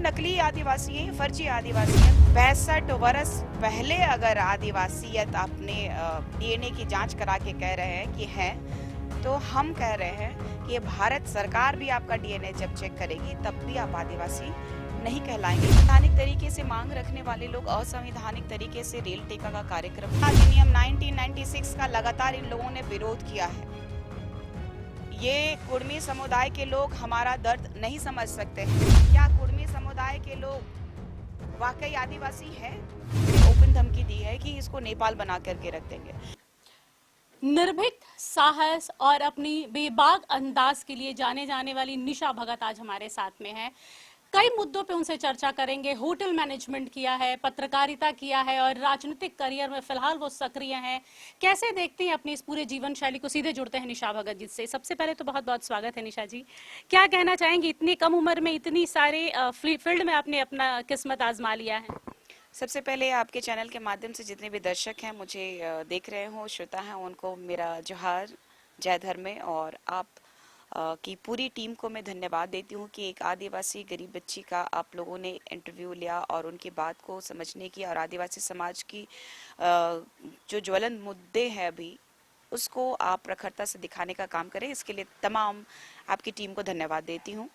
नकली आदिवासी हैं, फर्जी आदिवासी हैं। 65 वर्ष पहले अगर आदिवासियत अपने डीएनए की जांच करा के कह रहे हैं कि हैं, तो हम कह रहे हैं कि भारत सरकार भी आपका डीएनए जब चेक करेगी तब भी आप आदिवासी नहीं कहलाएंगे। संवैधानिक तरीके से मांग रखने वाले लोग असंवैधानिक तरीके से रेल टेका का कार्यक्रम, अधिनियम 1996 का लगातार इन लोगों ने विरोध किया है। ये कुर्मी समुदाय के लोग हमारा दर्द नहीं समझ सकते हैं। क्या कुर्मी समुदाय के लोग वाकई आदिवासी हैं? ओपन धमकी दी है कि इसको नेपाल बना करके रख देंगे। निर्भीक साहस और अपनी बेबाक अंदाज के लिए जाने जाने वाली निशा भगत आज हमारे साथ में है। कई मुद्दों पे उनसे चर्चा करेंगे। होटल मैनेजमेंट किया है, पत्रकारिता किया है और राजनीतिक करियर में फिलहाल वो सक्रिय हैं। कैसे देखते हैं अपनी इस पूरे जीवन शैली को? सीधे जुड़ते हैं निशा भगत जी से। सबसे पहले तो बहुत बहुत स्वागत है निशा जी। क्या कहना चाहेंगे, इतनी कम उम्र में इतनी सारे फील्ड में आपने अपना किस्मत आजमा लिया है? सबसे पहले आपके चैनल के माध्यम से जितने भी दर्शक हैं, मुझे देख रहे हो, श्रोता हैं, उनको मेरा जोहार, जय धर्म में। और आप की पूरी टीम को मैं धन्यवाद देती हूँ कि एक आदिवासी गरीब बच्ची का आप लोगों ने इंटरव्यू लिया और उनकी बात को समझने की और आदिवासी समाज की जो ज्वलन मुद्दे हैं अभी, उसको आप प्रखरता से दिखाने का काम करें। इसके लिए तमाम आपकी टीम को धन्यवाद देती हूँ।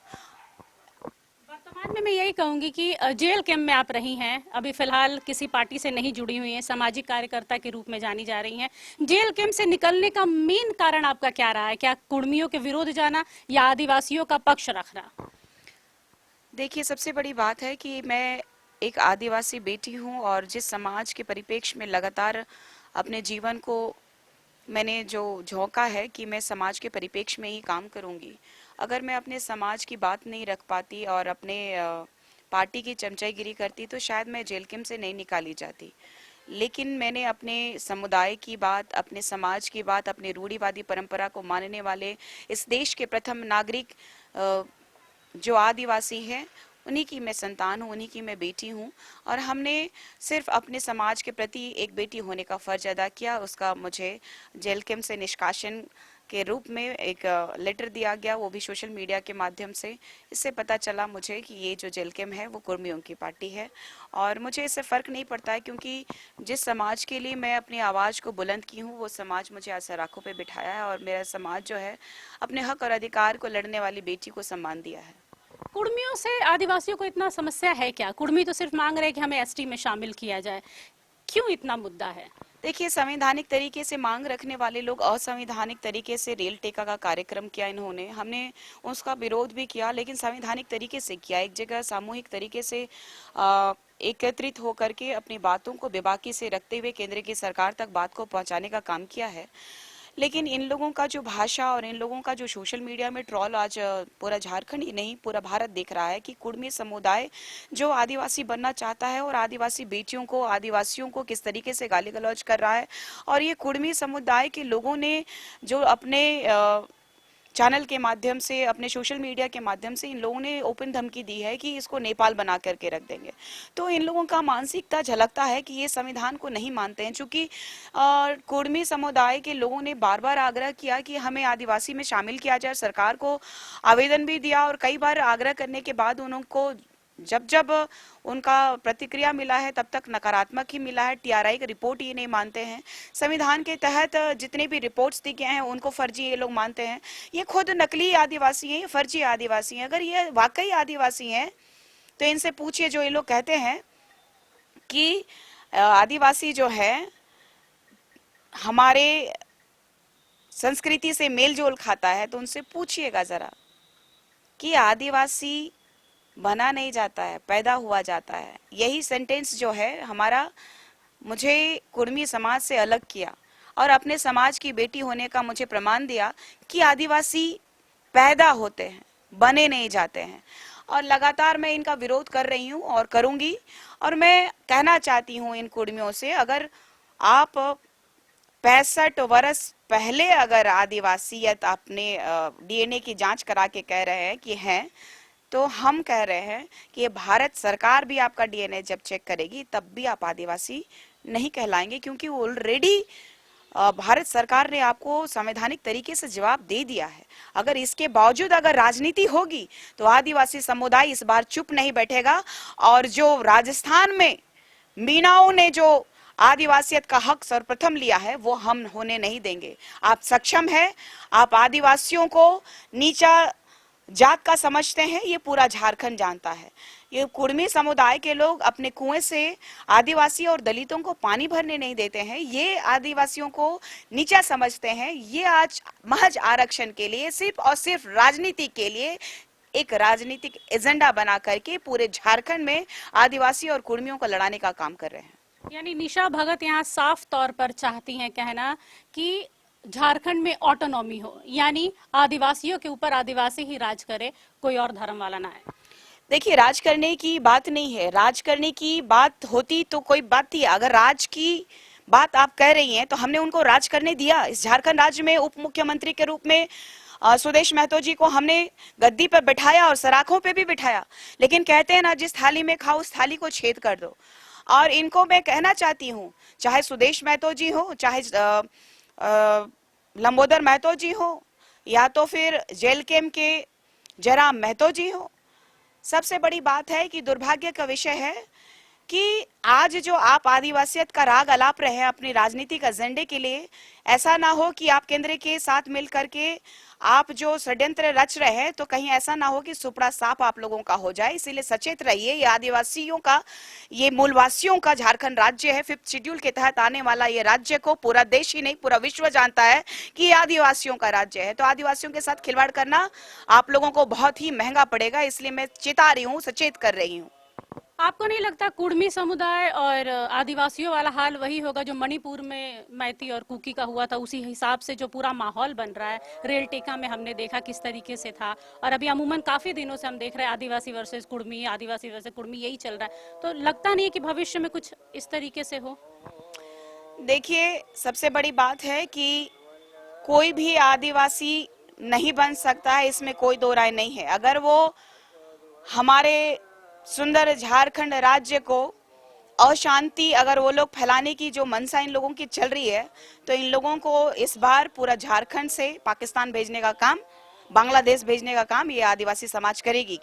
वर्तमान में मैं यही कहूंगी कि जेल कैंप में आप रही हैं, अभी फिलहाल किसी पार्टी से नहीं जुड़ी हुई हैं, सामाजिक कार्यकर्ता के रूप में जानी जा रही हैं। जेल कैंप से निकलने का मेन कारण आपका क्या रहा है? क्या कुर्मियों के विरोध जाना या आदिवासियों का पक्ष रखना? देखिए, सबसे बड़ी बात है कि मैं एक आदिवासी बेटी हूँ और जिस समाज के परिप्रेक्ष्य में लगातार अपने जीवन को मैंने जो झोंका है कि मैं समाज के परिप्रेक्ष्य में ही काम करूंगी। अगर मैं अपने समाज की बात नहीं रख पाती और अपने पार्टी की चमचाईगिरी करती तो शायद मैं जेल कैंप से नहीं निकाली जाती। लेकिन मैंने अपने समुदाय की बात, अपने समाज की बात, अपने रूढ़िवादी परंपरा को मानने वाले इस देश के प्रथम नागरिक जो आदिवासी हैं, उन्हीं की मैं संतान हूँ, उन्हीं की मैं बेटी हूँ। और हमने सिर्फ अपने समाज के प्रति एक बेटी होने का फर्ज अदा किया। उसका मुझे जेल कैंप से निष्कासन के रूप में एक लेटर दिया गया, वो भी सोशल मीडिया के माध्यम से। इससे पता चला मुझे कि ये जो जेल कैंप है वो कुर्मियों की पार्टी है और मुझे इससे फ़र्क नहीं पड़ता है, क्योंकि जिस समाज के लिए मैं अपनी आवाज़ को बुलंद की हूँ वो समाज मुझे आज सराखों पे बिठाया है और मेरा समाज जो है अपने हक और अधिकार को लड़ने वाली बेटी को सम्मान दिया है। कुर्मियों से आदिवासियों को इतना समस्या है क्या? कुर्मी तो सिर्फ मांग रहे हैं कि हमें एसटी में शामिल किया जाए। क्यों इतना मुद्दा है? देखिए, संवैधानिक तरीके से मांग रखने वाले लोग असंवैधानिक तरीके से रेल टेका का कार्यक्रम किया इन्होंने। हमने उसका विरोध भी किया, लेकिन संवैधानिक तरीके से किया। एक जगह सामूहिक तरीके से एकत्रित होकर के अपनी बातों को बेबाकी से रखते हुए केंद्र की सरकार तक बात को पहुंचाने का काम किया है। लेकिन इन लोगों का जो भाषा और इन लोगों का जो सोशल मीडिया में ट्रॉल आज पूरा झारखंड ही नहीं पूरा भारत देख रहा है कि कुर्मी समुदाय जो आदिवासी बनना चाहता है और आदिवासी बेटियों को, आदिवासियों को किस तरीके से गाली गलौज कर रहा है। और ये कुर्मी समुदाय के लोगों ने जो अपने चैनल के माध्यम से, अपने सोशल मीडिया के माध्यम से इन लोगों ने ओपन धमकी दी है कि इसको नेपाल बना करके रख देंगे। तो इन लोगों का मानसिकता झलकता है कि ये संविधान को नहीं मानते हैं। चूंकि कुर्मी समुदाय के लोगों ने बार बार आग्रह किया कि हमें आदिवासी में शामिल किया जाए, सरकार को आवेदन भी दिया और कई बार आग्रह करने के बाद उनको जब जब उनका प्रतिक्रिया मिला है तब तक नकारात्मक ही मिला है। टीआरआई की रिपोर्ट ये नहीं मानते हैं। संविधान के तहत जितने भी रिपोर्ट्स दी गए हैं उनको फर्जी ये लोग मानते हैं। ये खुद नकली आदिवासी हैं, फर्जी आदिवासी हैं। अगर ये वाकई आदिवासी हैं तो इनसे पूछिए, जो ये लोग कहते हैं कि आदिवासी जो है हमारे संस्कृति से मेल जोल खाता है, तो उनसे पूछिएगा जरा कि आदिवासी बना नहीं जाता है, पैदा हुआ जाता है। यही सेंटेंस जो है हमारा मुझे कुर्मी समाज से अलग किया और अपने समाज की बेटी होने का मुझे प्रमाण दिया कि आदिवासी पैदा होते हैं, बने नहीं जाते हैं। और लगातार मैं इनका विरोध कर रही हूँ और करूंगी। और मैं कहना चाहती हूँ इन कुर्मियों से, अगर आप 65 वर्ष पहले अगर आदिवासियत अपने डीएनए की जांच करा के कह रहे हैं कि हैं, तो हम कह रहे हैं कि ये भारत सरकार भी आपका डीएनए जब चेक करेगी तब भी आप आदिवासी नहीं कहलाएंगे, क्योंकि ऑलरेडी भारत सरकार ने आपको संवैधानिक तरीके से जवाब दे दिया है। अगर इसके बावजूद अगर राजनीति होगी तो आदिवासी समुदाय इस बार चुप नहीं बैठेगा। और जो राजस्थान में मीणाओं ने जो आदिवासियत का हक सर्वप्रथम लिया है वो हम होने नहीं देंगे। आप सक्षम है, आप आदिवासियों को नीचा जात का समझते हैं, ये पूरा झारखंड जानता है। ये कुर्मी समुदाय के लोग अपने कुएं से आदिवासी और दलितों को पानी भरने नहीं देते हैं, ये आदिवासियों को नीचा समझते हैं। ये आज महज आरक्षण के लिए सिर्फ और सिर्फ राजनीति के लिए एक राजनीतिक एजेंडा बना करके पूरे झारखंड में आदिवासी और कुर्मियों को लड़ाने का काम कर रहे हैं। यानी निशा भगत यहाँ साफ तौर पर चाहती हैं कहना कि झारखंड में ऑटोनॉमी हो, यानी आदिवासियों के ऊपर आदिवासी ही राज करे, कोई और धर्म वाला ना है। देखिए, राज करने की बात नहीं है, राज करने की बात होती तो कोई बात थी। अगर राज की बात आप कह रही हैं तो हमने उनको राज करने दिया। इस झारखंड राज्य में उप मुख्यमंत्री के रूप में सुदेश महतो जी को हमने गद्दी पर बिठाया और सराखों पे भी बिठाया। लेकिन कहते हैं ना, जिस थाली में खाओ उस थाली को छेद कर दो। और इनको मैं कहना चाहती हूँ, चाहे सुदेश महतो जी हो, चाहे लंबोदर महतो जी हो, या तो फिर जेल केम के जयराम महतो जी हो, सबसे बड़ी बात है कि दुर्भाग्य का विषय है कि आज जो आप आदिवासियत का राग अलाप रहे हैं अपनी राजनीतिक एजेंडे के लिए, ऐसा ना हो कि आप केंद्र के साथ मिल करके आप जो षड्यंत्र रच रहे हैं तो कहीं ऐसा ना हो कि सुपड़ा साफ आप लोगों का हो जाए। इसीलिए सचेत रहिए। ये आदिवासियों का, ये मूलवासियों का झारखंड राज्य है। 5th शेड्यूल के तहत आने वाला ये राज्य को पूरा देश ही नहीं पूरा विश्व जानता है कि ये आदिवासियों का राज्य है। तो आदिवासियों के साथ खिलवाड़ करना आप लोगों को बहुत ही महंगा पड़ेगा। इसलिए मैं चेता रही हूँ, सचेत कर रही हूँ। आपको नहीं लगता कुर्मी समुदाय और आदिवासियों वाला हाल वही होगा जो मणिपुर में मैती और कुकी का हुआ था? उसी हिसाब से जो पूरा माहौल बन रहा है, रेल टेका में हमने देखा किस तरीके से था, और अभी अमूमन काफी दिनों से हम देख रहे हैं आदिवासी वर्सेस कुर्मी, आदिवासी वर्सेस कुर्मी, यही चल रहा है। तो लगता नहीं है कि भविष्य में कुछ इस तरीके से हो? देखिए, सबसे बड़ी बात है कि कोई भी आदिवासी नहीं बन सकता है, इसमें कोई दो राय नहीं है। अगर वो हमारे सुंदर झारखंड राज्य को अशांति अगर वो लोग फैलाने की जो मंशा इन लोगों की चल रही है, तो इन लोगों को इस बार पूरा झारखंड से पाकिस्तान भेजने का काम, बांग्लादेश भेजने का काम ये आदिवासी समाज करेगी।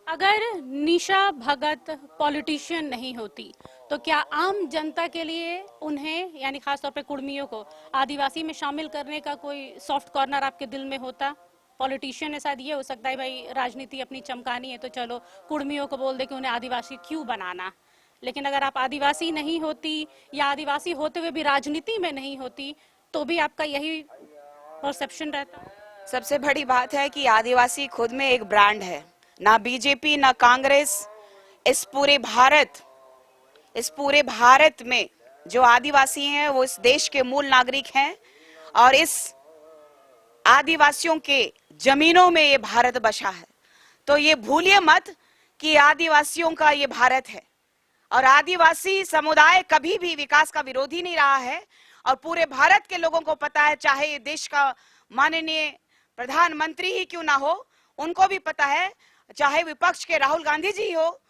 अगर निशा भगत पॉलिटिशियन नहीं होती तो क्या आम जनता के लिए उन्हें, यानी खासतौर पे कुर्मियों को आदिवासी में शामिल करने का कोई सॉफ्ट कॉर्नर आपके दिल में होता? पॉलिटिशियन है, शायद ये हो सकता है भाई राजनीति अपनी चमकानी है तो चलो कुर्मियों को बोल दे कि उन्हें आदिवासी क्यों बनाना। लेकिन अगर आप आदिवासी नहीं होती या आदिवासी होते हुए भी राजनीति में नहीं होती तो भी आपका यही परसेप्शन रहता? सबसे बड़ी बात है कि आदिवासी खुद में एक ब्रांड है। ना बीजेपी ना कांग्रेस, इस पूरे भारत में जो आदिवासी हैं वो इस देश के मूल नागरिक हैं। और इस आदिवासियों के जमीनों में ये भारत बसा है। तो ये भूलिए मत कि आदिवासियों का ये भारत है। और आदिवासी समुदाय कभी भी विकास का विरोधी नहीं रहा है। और पूरे भारत के लोगों को पता है, चाहे ये देश का माननीय प्रधानमंत्री ही क्यों ना हो, उनको भी पता है, चाहे विपक्ष के राहुल गांधी जी हो,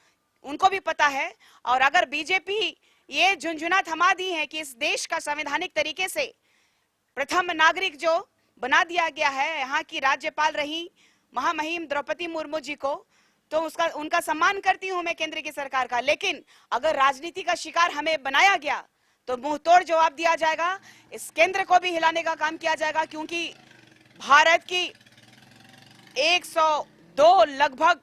उनको भी पता है। और अगर बीजेपी ये झुंझुना थमा दी है कि इस देश का संवैधानिक तरीके से प्रथम नागरिक जो बना दिया गया है यहाँ की राज्यपाल रही महामहिम द्रौपदी मुर्मू जी को, तो उनका सम्मान करती हूँ मैं केंद्र की सरकार का। लेकिन अगर राजनीति का शिकार हमें बनाया गया तो मुंह तोड़ जवाब दिया जाएगा। इस केंद्र को भी हिलाने का काम किया जाएगा, क्योंकि भारत की 102 लगभग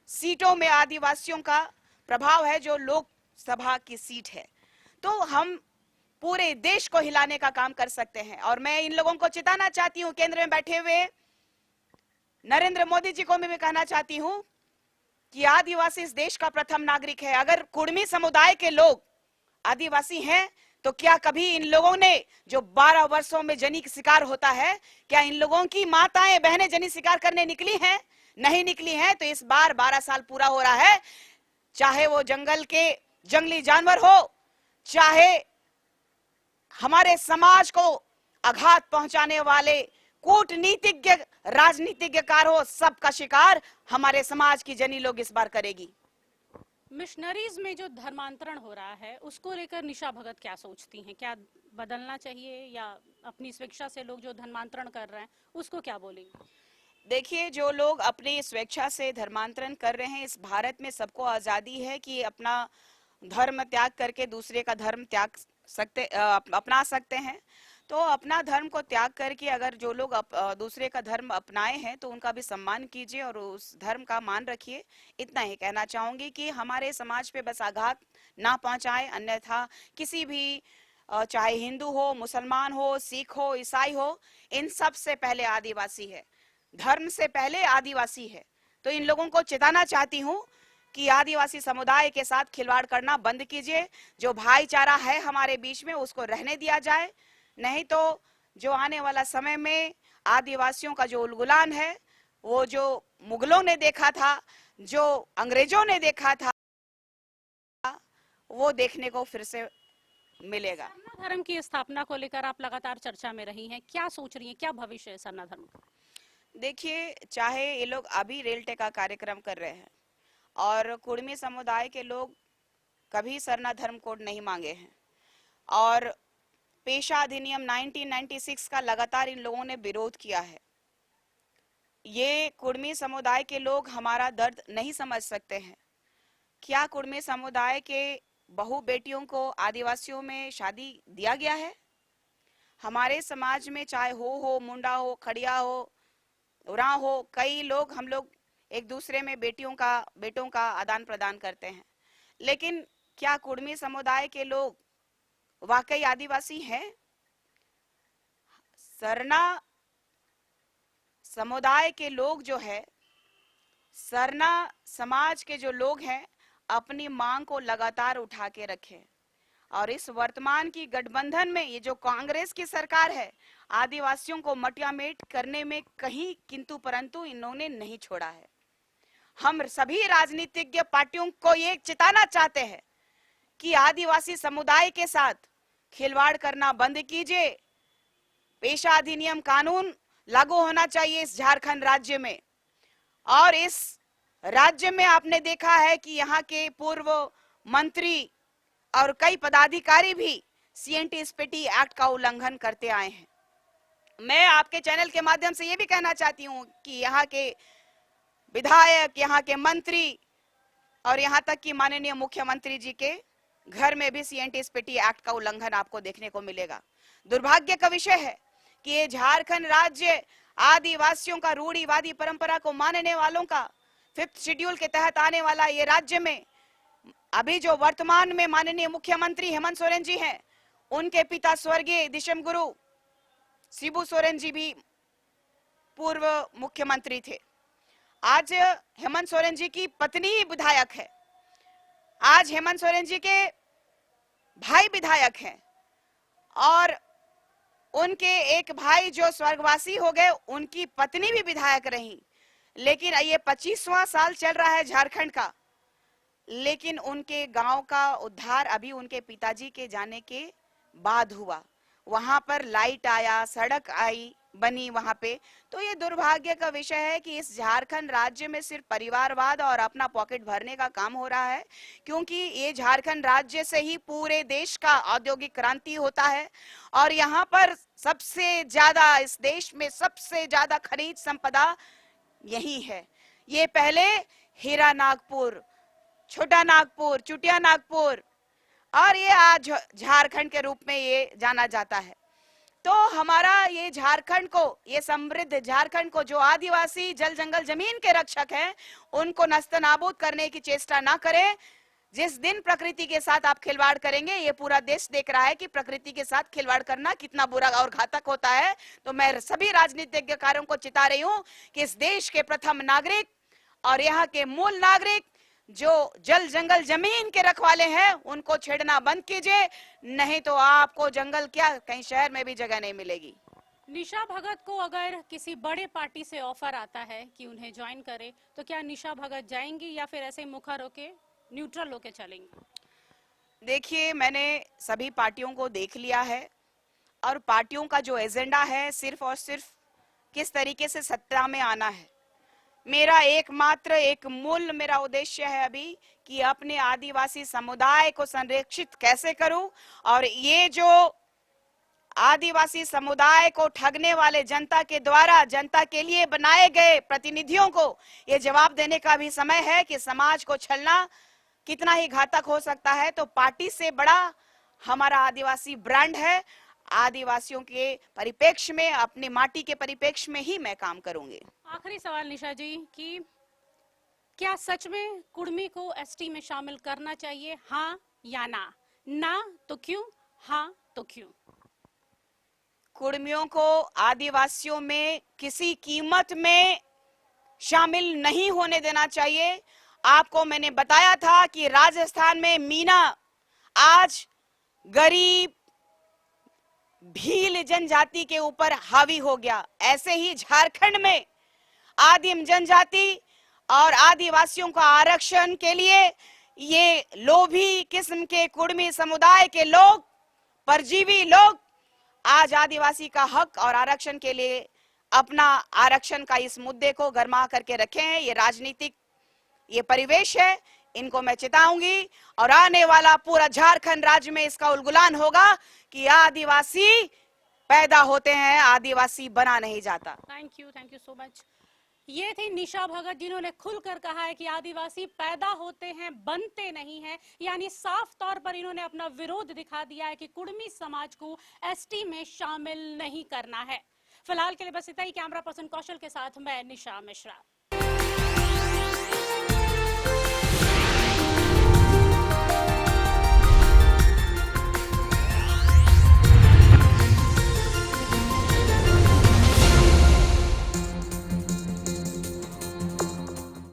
सीटों में आदिवासियों का प्रभाव है, जो लोकसभा की सीट है। तो हम पूरे देश को हिलाने का काम कर सकते हैं। और मैं इन लोगों को चिताना चाहती हूँ, केंद्र में बैठे हुए नरेंद्र मोदी जी को मैं भी कहना चाहती हूँ कि आदिवासी इस देश का प्रथम नागरिक है। अगर कुर्मी समुदाय के लोग आदिवासी हैं तो क्या कभी इन लोगों ने जो 12 वर्षों में जनी शिकार होता है, क्या इन लोगों की माताएं बहनें जनी शिकार करने निकली हैं? नहीं निकली हैं। तो इस बार 12 साल पूरा हो रहा है, चाहे वो जंगल के जंगली जानवर हो, चाहे हमारे समाज को आघात पहुंचाने वाले कूटनीतिज्ञ राजनीतिज्ञकार हो, सबका शिकार हमारे समाज की जनी लोग इस बार करेगी। मिशनरीज में जो धर्मांतरण हो रहा है उसको लेकर निशा भगत क्या सोचती हैं? क्या बदलना चाहिए, या अपनी स्वेच्छा से लोग जो धर्मांतरण कर रहे हैं उसको क्या बोलेंगे? देखिए, जो लोग अपनी स्वेच्छा से धर्मांतरण कर रहे हैं, इस भारत में सबको आजादी है कि अपना धर्म त्याग करके दूसरे का धर्म अपना सकते हैं। तो अपना धर्म को त्याग करके अगर जो लोग दूसरे का धर्म अपनाए हैं तो उनका भी सम्मान कीजिए और उस धर्म का मान रखिए। इतना ही कहना चाहूंगी कि हमारे समाज पे बस आघात ना पहुंचाए, अन्यथा किसी भी चाहे हिंदू हो, मुसलमान हो, सिख हो, ईसाई हो, इन सब से पहले आदिवासी है, धर्म से पहले आदिवासी है। तो इन लोगों को चेताना चाहती हूँ कि आदिवासी समुदाय के साथ खिलवाड़ करना बंद कीजिए। जो भाईचारा है हमारे बीच में उसको रहने दिया जाए, नहीं तो जो आने वाला समय में आदिवासियों का जो उलगुलान है, वो जो मुगलों ने देखा था, जो अंग्रेजों ने देखा था, वो देखने को फिर से मिलेगा। सरना धर्म की स्थापना को लेकर आप लगातार चर्चा में रही हैं, क्या सोच रही हैं, क्या भविष्य है सरना धर्म का? देखिए, चाहे ये लोग अभी रेलटे का कार्यक्रम कर रहे हैं और कुड़मी समुदाय के लोग कभी सरना धर्म कोड नहीं मांगे हैं, और पेशा अधिनियम 1996 का लगातार इन लोगों ने विरोध किया है। ये कुड़मी समुदाय के लोग हमारा दर्द नहीं समझ सकते हैं। क्या कुड़मी समुदाय के बहू बेटियों को आदिवासियों में शादी दिया गया है? हमारे समाज में चाहे हो मुंडा हो, खड़िया हो, उरांव हो, कई लोग, हम लोग एक दूसरे में बेटों का आदान प्रदान करते हैं। लेकिन क्या कुड़मी समुदाय के लोग वाकई आदिवासी हैं? सरना समुदाय के लोग जो है, सरना समाज के जो लोग हैं, अपनी मांग को लगातार उठा के रखे। और इस वर्तमान की गठबंधन में ये जो कांग्रेस की सरकार है, आदिवासियों को मटियामेट करने में कहीं किंतु परंतु इन्होंने नहीं छोड़ा है। हम सभी राजनीतिज्ञ पार्टियों को ये चेताना चाहते हैं कि आदिवासी समुदाय के साथ खिलवाड़ करना बंद कीजिए। पेशा अधिनियम कानून लागू होना चाहिए इस झारखंड राज्य में। और इस राज्य में आपने देखा है कि यहाँ के पूर्व मंत्री और कई पदाधिकारी भी सीएनटी स्पेटी एक्ट का उल्लंघन करते आए हैं। मैं आपके चैनल के माध्यम से ये भी कहना चाहती हूँ कि यहाँ के विधायक, यहाँ के मंत्री और यहाँ तक कि माननीय मुख्यमंत्री जी के घर में भी सीएनटी स्पेटी एक्ट का उल्लंघन आपको देखने को मिलेगा। दुर्भाग्य का विषय है कि ये झारखंड राज्य आदिवासियों का रूढ़िवादी परंपरा को मानने वालों का 5th शेड्यूल के तहत आने वाला ये राज्य में अभी जो वर्तमान में माननीय मुख्यमंत्री हेमंत सोरेन जी हैं, उनके पिता स्वर्गीय दिशम गुरु शिबू सोरेन जी भी पूर्व मुख्यमंत्री थे। आज हेमंत सोरेन जी की पत्नी विधायक है, आज हेमंत सोरेन जी के भाई विधायक हैं, और उनके एक भाई जो स्वर्गवासी हो गए, उनकी पत्नी भी विधायक रही। लेकिन ये 25वां साल चल रहा है झारखंड का, लेकिन उनके गांव का उद्धार अभी उनके पिताजी के जाने के बाद हुआ। वहां पर लाइट आया, सड़क आई, बनी वहां पे। तो ये दुर्भाग्य का विषय है कि इस झारखंड राज्य में सिर्फ परिवारवाद और अपना पॉकेट भरने का काम हो रहा है, क्योंकि ये झारखंड राज्य से ही पूरे देश का औद्योगिक क्रांति होता है। और यहाँ पर सबसे ज्यादा, इस देश में सबसे ज्यादा खनिज संपदा यही है। ये पहले हीरा नागपुर, छोटा नागपुर, चुटिया नागपुर, और ये आज झारखंड के रूप में ये जाना जाता है। तो हमारा ये झारखंड को, ये समृद्ध झारखंड को, जो आदिवासी जल जंगल जमीन के रक्षक हैं, उनको नस्तनाबूद करने की चेष्टा ना करें। जिस दिन प्रकृति के साथ आप खिलवाड़ करेंगे, ये पूरा देश देख रहा है कि प्रकृति के साथ खिलवाड़ करना कितना बुरा और घातक होता है। तो मैं सभी राजनीतिज्ञकारों को चिता रही हूं कि इस देश के प्रथम नागरिक और यहाँ के मूल नागरिक जो जल जंगल जमीन के रखवाले हैं, उनको छेड़ना बंद कीजिए, नहीं तो आपको जंगल क्या, कहीं शहर में भी जगह नहीं मिलेगी। निशा भगत को अगर किसी बड़े पार्टी से ऑफर आता है कि उन्हें ज्वाइन करे, तो क्या निशा भगत जाएंगी या फिर ऐसे मुखर होके, न्यूट्रल होके चलेंगी? देखिए, मैंने सभी पार्टियों को देख लिया है, और पार्टियों का जो एजेंडा है सिर्फ और सिर्फ किस तरीके से सत्ता में आना है। मेरा एकमात्र एक मूल मेरा उद्देश्य है अभी कि अपने आदिवासी समुदाय को संरक्षित कैसे करूं, और ये जो आदिवासी समुदाय को ठगने वाले जनता के द्वारा जनता के लिए बनाए गए प्रतिनिधियों को ये जवाब देने का भी समय है कि समाज को छलना कितना ही घातक हो सकता है। तो पार्टी से बड़ा हमारा आदिवासी ब्रांड है। आदिवासियों के परिप्रेक्ष्य में, अपनी माटी के परिप्रेक्ष्य में ही मैं काम करूंगी। आखिरी सवाल निशा जी कि क्या सच में कुर्मी को एसटी में शामिल करना चाहिए, हाँ या ना? ना तो क्यों, हाँ तो क्यों? कुर्मियों को आदिवासियों में किसी कीमत में शामिल नहीं होने देना चाहिए। आपको मैंने बताया था कि राजस्थान में मीना आज गरीब भील जनजाति के ऊपर हावी हो गया, ऐसे ही झारखंड में आदिम जनजाति और आदिवासियों का आरक्षण के लिए ये लोभी किस्म के कुर्मी समुदाय के लोग, परजीवी लोग आज आदिवासी का हक और आरक्षण के लिए अपना आरक्षण का इस मुद्दे को गरमा करके रखे हैं। ये राजनीतिक ये परिवेश है, इनको मैं चेताऊंगी और आने वाला पूरा झारखंड राज्य में इसका उलगुलान होगा कि आदिवासी पैदा होते हैं, आदिवासी बना नहीं जाता। Thank you so much. ये थी निशा भगत जिन्होंने खुलकर कहा है कि आदिवासी पैदा होते हैं, बनते नहीं हैं। यानी साफ तौर पर इन्होंने अपना विरोध दिखा दिया है कि कुर्मी समाज को एसटी में शामिल नहीं करना है। फिलहाल के लिए बस इतना ही। कैमरा पर्सन कौशल के साथ मैं निशा मिश्रा।